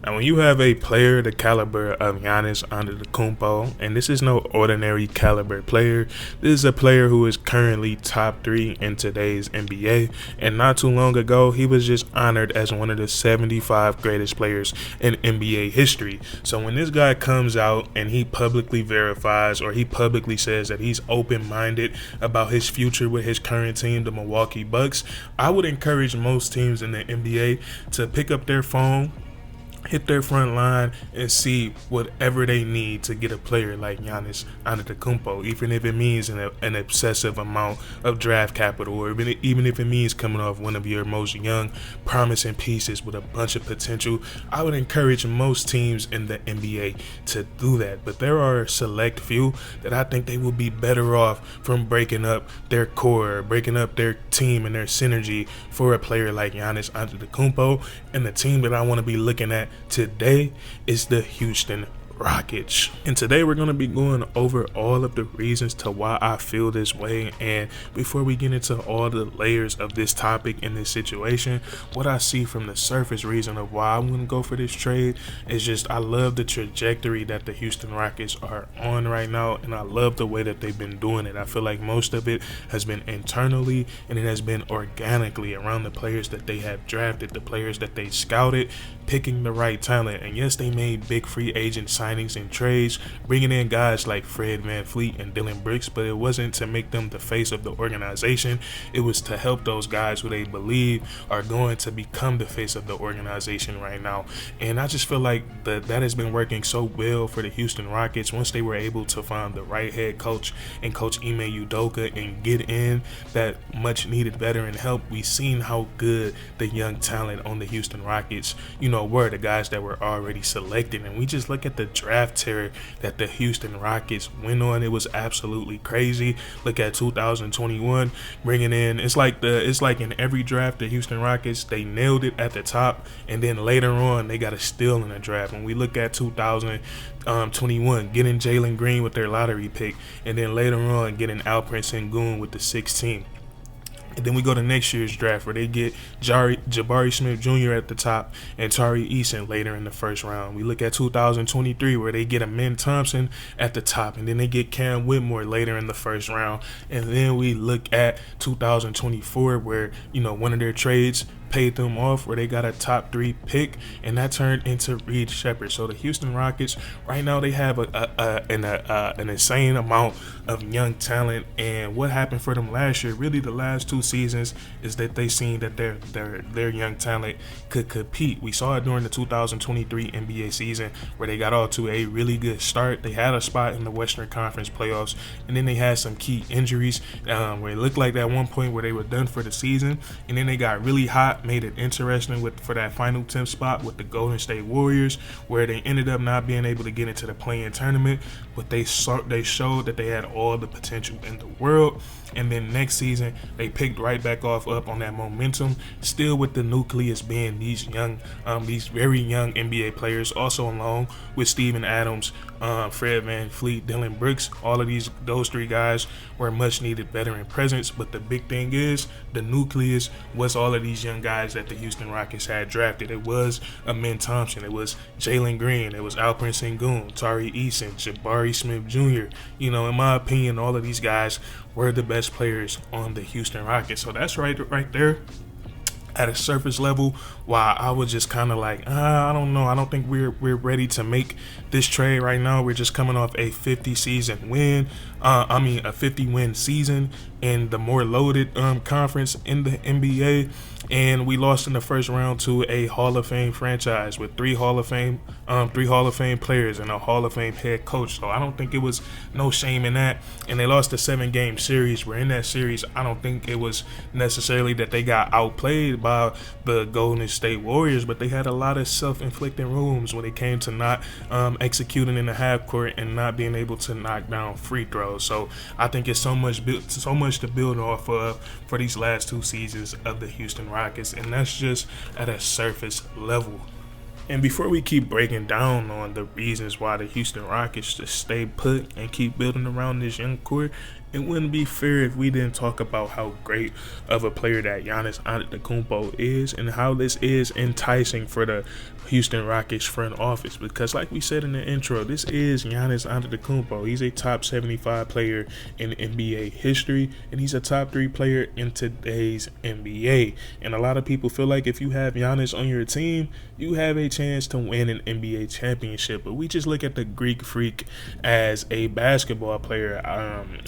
Now, when you have a player the caliber of Giannis Antetokounmpo, and this is no ordinary caliber player, this is a player who is currently top 3 in today's NBA, and not too long ago, he was just honored as one of the 75 greatest players in NBA history. So when this guy comes out and he publicly verifies, or he publicly says that he's open-minded about his future with his current team, the Milwaukee Bucks, I would encourage most teams in the NBA to pick up their phone, hit their front line, and see whatever they need to get a player like Giannis Antetokounmpo, even if it means an obsessive amount of draft capital, or even if it means coming off one of your most young, promising pieces with a bunch of potential. I would encourage most teams in the NBA to do that, but there are a select few that I think they will be better off from breaking up their core, breaking up their team and their synergy for a player like Giannis Antetokounmpo. And the team that I want to be looking at today is the Houston Rockets. And today we're going to be going over all of the reasons to why I feel this way. And before we get into all the layers of this topic and this situation, what I see from the surface reason of why I'm going to go for this trade is just I love the trajectory that the Houston Rockets are on right now, and I love the way that they've been doing it. I feel like most of it has been internally, and it has been organically around the players that they have drafted, the players that they scouted, picking the right talent. And yes, they made big free agent signings and trades, bringing in guys like Fred VanVleet and Dylan Brooks, but it wasn't to make them the face of the organization. It was to help those guys who they believe are going to become the face of the organization right now. And I just feel like that has been working so well for the Houston Rockets once they were able to find the right head coach and Coach Ime Udoka and get in that much needed veteran help. We've seen how good the young talent on the Houston Rockets, were the guys that were already selected. And we just look at the draft terror that the Houston Rockets went on. It was absolutely crazy. Look at 2021, bringing in, it's like in every draft, the Houston Rockets, they nailed it at the top, and then later on they got a steal in the draft. When we look at 2021, getting Jalen Green with their lottery pick, and then later on getting Alperen Şengün with the 16th. And then we go to next year's draft where they get Jabari Smith Jr. at the top and Tari Eason later in the first round. We look at 2023 where they get Amen Thompson at the top, and then they get Cam Whitmore later in the first round. And then we look at 2024 where, one of their trades paid them off, where they got a top 3 pick, and that turned into Reed Shepherd. So the Houston Rockets right now, they have an insane amount of young talent. And what happened for them last year, really the last 2 seasons, is that they seen that their young talent could compete. We saw it during the 2023 NBA season where they got off to a really good start. They had a spot in the Western Conference playoffs, and then they had some key injuries where it looked like at one point where they were done for the season, and then they got really hot, made it interesting for that final 10th spot with the Golden State Warriors, where they ended up not being able to get into the play-in tournament, but they showed that they had all the potential in the world. And then next season they picked right back up on that momentum, still with the nucleus being these very young NBA players, also along with Steven Adams, Fred VanVleet, Dylan Brooks. All of those 3 guys were much needed veteran presence. But the big thing is the nucleus was all of these young guys that the Houston Rockets had drafted. It was Amen Thompson, it was Jalen Green, it was Alperen Şengün, Tari Eason, Jabari Smith Jr. In my opinion, all of these guys were the best players on the Houston Rockets. So that's right there at a surface level why I was just kind of like, I don't know. I don't think we're ready to make this trade right now. We're just coming off a 50 win season in the more loaded conference in the NBA. And we lost in the first round to a Hall of Fame franchise with 3 Hall of Fame players and a Hall of Fame head coach. So I don't think it was no shame in that. And they lost a 7-game series. Where in that series, I don't think it was necessarily that they got outplayed by the Golden State Warriors, but they had a lot of self-inflicted wounds when it came to not executing in the half court and not being able to knock down free throws. So I think it's so much to build off of for these last 2 seasons of the Houston Rockets, and that's just at a surface level. And before we keep breaking down on the reasons why the Houston Rockets just stay put and keep building around this young core, it wouldn't be fair if we didn't talk about how great of a player that Giannis Antetokounmpo is and how this is enticing for the Houston Rockets front office, because like we said in the intro, this is Giannis Antetokounmpo. He's a top 75 player in NBA history, and he's a top 3 player in today's NBA. And a lot of people feel like if you have Giannis on your team, you have a chance to win an NBA championship. But we just look at the Greek Freak as a basketball player.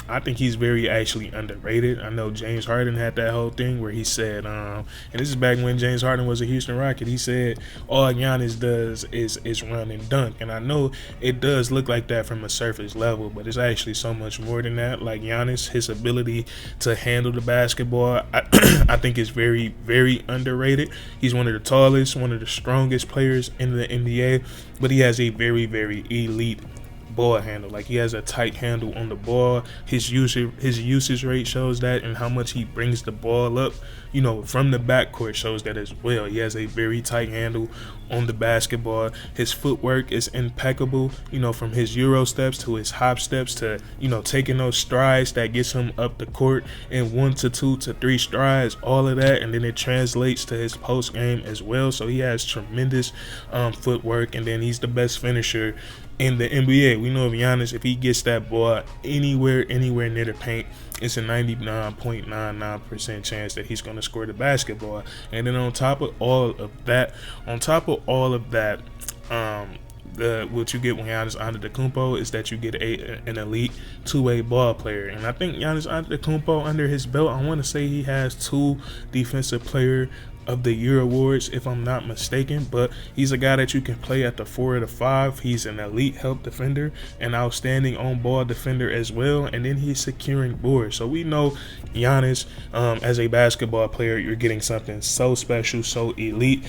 I think he's very actually underrated. I know James Harden had that whole thing where he said, and this is back when James Harden was a Houston Rocket, he said all Giannis does is run and dunk. And I know it does look like that from a surface level, but it's actually so much more than that. Like Giannis, his ability to handle the basketball, I think is very, very underrated. He's one of the tallest, one of the strongest players in the NBA, but he has a very, very elite ball handle. Like, he has a tight handle on the ball. His usage rate shows that, and how much he brings the ball up, from the backcourt shows that as well. He has a very tight handle on the basketball. His footwork is impeccable, from his Euro steps to his hop steps to, taking those strides that gets him up the court in 1 to 2 to 3 strides, all of that, and then it translates to his post game as well. So he has tremendous footwork, and then he's the best finisher in the NBA. We know of Giannis, if he gets that ball anywhere near the paint, it's a 99.99% chance that he's going to score the basketball. And then on top of all of that, what you get with Giannis Antetokounmpo is that you get an elite two-way ball player. And I think Giannis Antetokounmpo, under his belt, I want to say he has 2 Defensive Player of the Year awards, if I'm not mistaken. But he's a guy that you can play at the 4 or the 5. He's an elite help defender, an outstanding on-ball defender as well, and then he's securing boards. So we know Giannis, as a basketball player, you're getting something so special, so elite.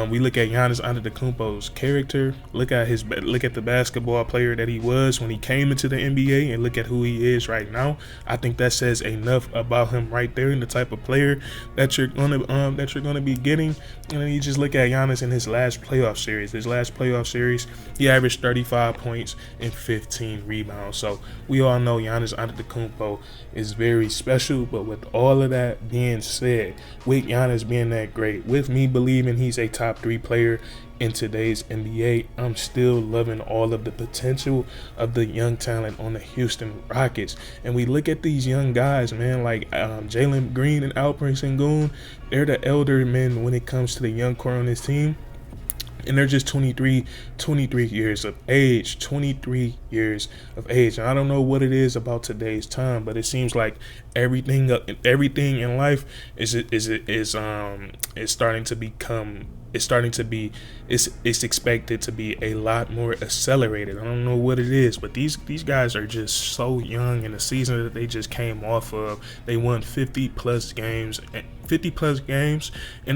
We look at Giannis Antetokounmpo's character, look at the basketball player that he was when he came into the NBA, and look at who he is right now. I think that says enough about him right there, and the type of player that you're gonna be getting. And then you just look at Giannis in his last playoff series. He averaged 35 points and 15 rebounds. So we all know Giannis Antetokounmpo is very special. But with all of that being said, with Giannis being that great, with me believing he's a top 3 player in today's NBA, I'm still loving all of the potential of the young talent on the Houston Rockets. And we look at these young guys, man, like Jalen Green and Alperen Şengün. They're the elder men when it comes to the young core on this team. And they're just 23 years of age, 23 years of age. And I don't know what it is about today's time, but it seems like everything in life is expected to be a lot more accelerated. I don't know what it is, but these guys are just so young. In the season that they just came off of, they won 50 plus games, and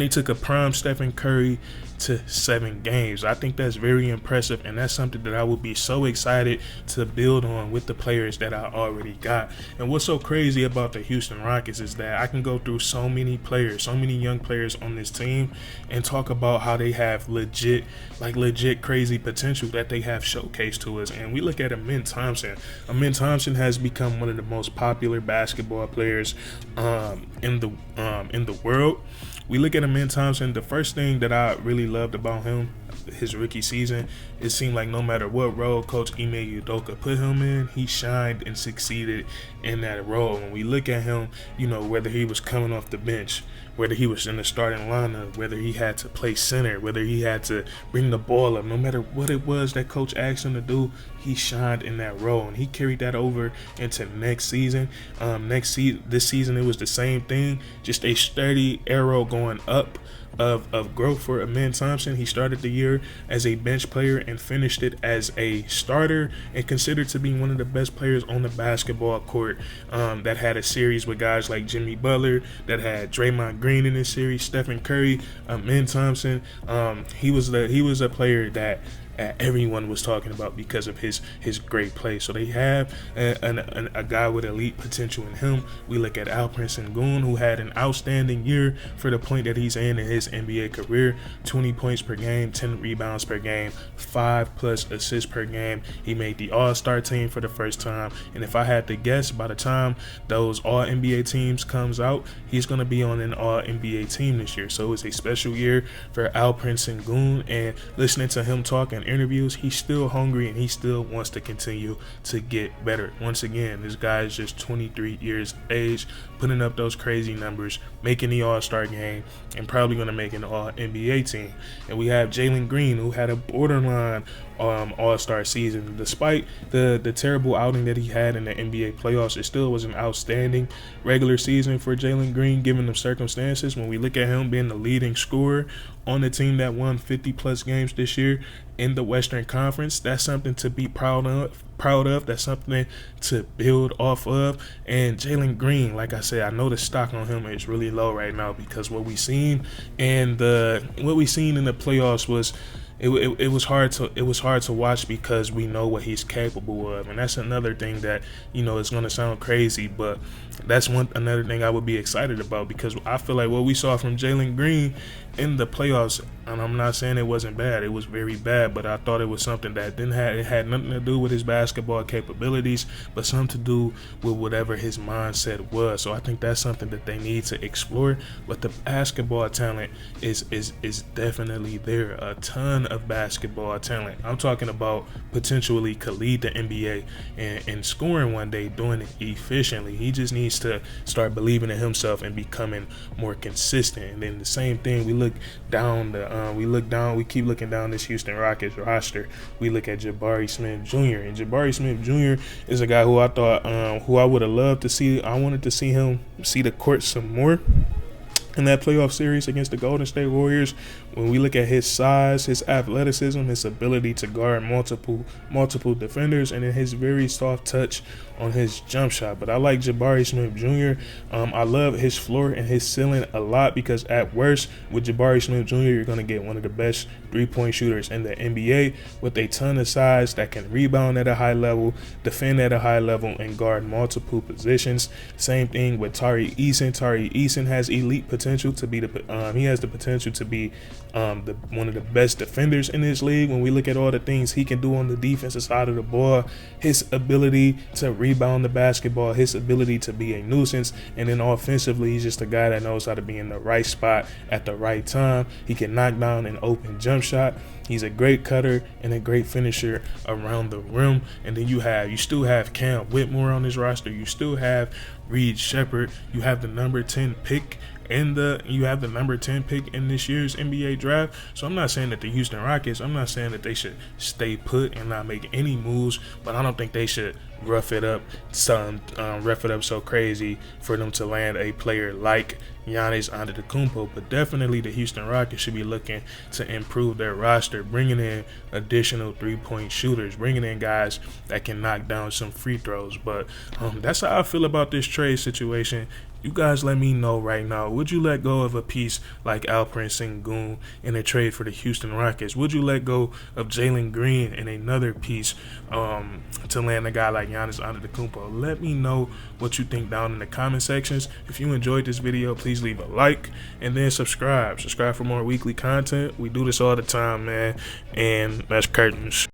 they took a prime Stephen Curry to 7 games. I think that's very impressive, and that's something that I would be so excited to build on with the players that I already got. And what's so crazy about the Houston Rockets is that I can go through so many young players on this team and talk about how they have legit crazy potential that they have showcased to us. And we look at Amen Thompson. Amen Thompson has become one of the most popular basketball players in the world. We look at Amen Thompson. The first thing that I really loved about him, his rookie season, it seemed like no matter what role Coach Ime Udoka put him in, he shined and succeeded in that role. When we look at him, whether he was coming off the bench, whether he was in the starting lineup, whether he had to play center, whether he had to bring the ball up, no matter what it was that Coach asked him to do, he shined in that role, and he carried that over into next season. This season it was the same thing, just a steady arrow going up of growth for Amen Thompson. He started the year as a bench player and finished it as a starter, and considered to be one of the best players on the basketball court, that had a series with guys like Jimmy Butler, that had Draymond Green in this series, Stephen Curry. Amen Thompson, he was a player that everyone was talking about because of his great play. So they have a guy with elite potential in him. We look at Alperen Şengün, who had an outstanding year for the point that he's in his NBA career. 20 points per game, 10 rebounds per game, 5+ assists per game. He made the All-Star team for the first time, and if I had to guess, by the time those All-NBA teams comes out, he's going to be on an All-NBA team this year. So it's a special year for Alperen Şengün, and listening to him talk in interviews, he's still hungry and he still wants to continue to get better. Once again, this guy is just 23 years of age, putting up those crazy numbers, making the All-Star game, and probably going to make an All-NBA team. And we have Jalen Green, who had a borderline All-Star season. Despite the terrible outing that he had in the NBA playoffs, it still was an outstanding regular season for Jalen Green given the circumstances. When we look at him being the leading scorer on the team that won 50+ games this year in the Western Conference, that's something to be proud of. That's something to build off of. And Jalen Green, like I said, I know the stock on him is really low right now because what we seen in the playoffs was it was hard to watch because we know what he's capable of. And that's another thing that, it's going to sound crazy, but that's another thing I would be excited about, because I feel like what we saw from Jalen Green in the playoffs, and I'm not saying it wasn't bad, it was very bad, but I thought it was something that it had nothing to do with his basketball capabilities, but something to do with whatever his mindset was. So I think that's something that they need to explore. But the basketball talent is definitely there. A ton of basketball talent. I'm talking about potentially could lead the NBA and scoring one day, doing it efficiently. He just needs to start believing in himself and becoming more consistent. And then the same thing, we keep looking down this Houston Rockets roster. We look at Jabari Smith Jr. And Jabari Smith Jr. is a guy who I thought, who I would have loved to see. I wanted to see him see the court some more in that playoff series against the Golden State Warriors. When we look at his size, his athleticism, his ability to guard multiple defenders, and then his very soft touch on his jump shot. But I like Jabari Smith Jr. I love his floor and his ceiling a lot, because at worst, with Jabari Smith Jr., you're going to get one of the best three-point shooters in the NBA with a ton of size that can rebound at a high level, defend at a high level, and guard multiple positions. Same thing with Tari Eason. Tari Eason has elite potential to be he has the potential to be one of the best defenders in this league. When we look at all the things he can do on the defensive side of the ball, his ability to rebound the basketball, his ability to be a nuisance, and then offensively, he's just a guy that knows how to be in the right spot at the right time. He can knock down an open jump shot. He's a great cutter and a great finisher around the rim. And then you still have Cam Whitmore on this roster. You still have Reed Shepherd. You have the number 10 pick in this year's NBA draft. So I'm not saying that the Houston Rockets, I'm not saying that they should stay put and not make any moves, but I don't think they should rough it up so crazy for them to land a player like Giannis Antetokounmpo. But definitely the Houston Rockets should be looking to improve their roster, bringing in additional three-point shooters, bringing in guys that can knock down some free throws. But that's how I feel about this trade situation. You guys let me know right now. Would you let go of a piece like Alperen Şengün in a trade for the Houston Rockets? Would you let go of Jalen Green in another piece to land a guy like Giannis Antetokounmpo? Let me know what you think down in the comment sections. If you enjoyed this video, please leave a like and then subscribe. Subscribe for more weekly content. We do this all the time, man. And that's curtains.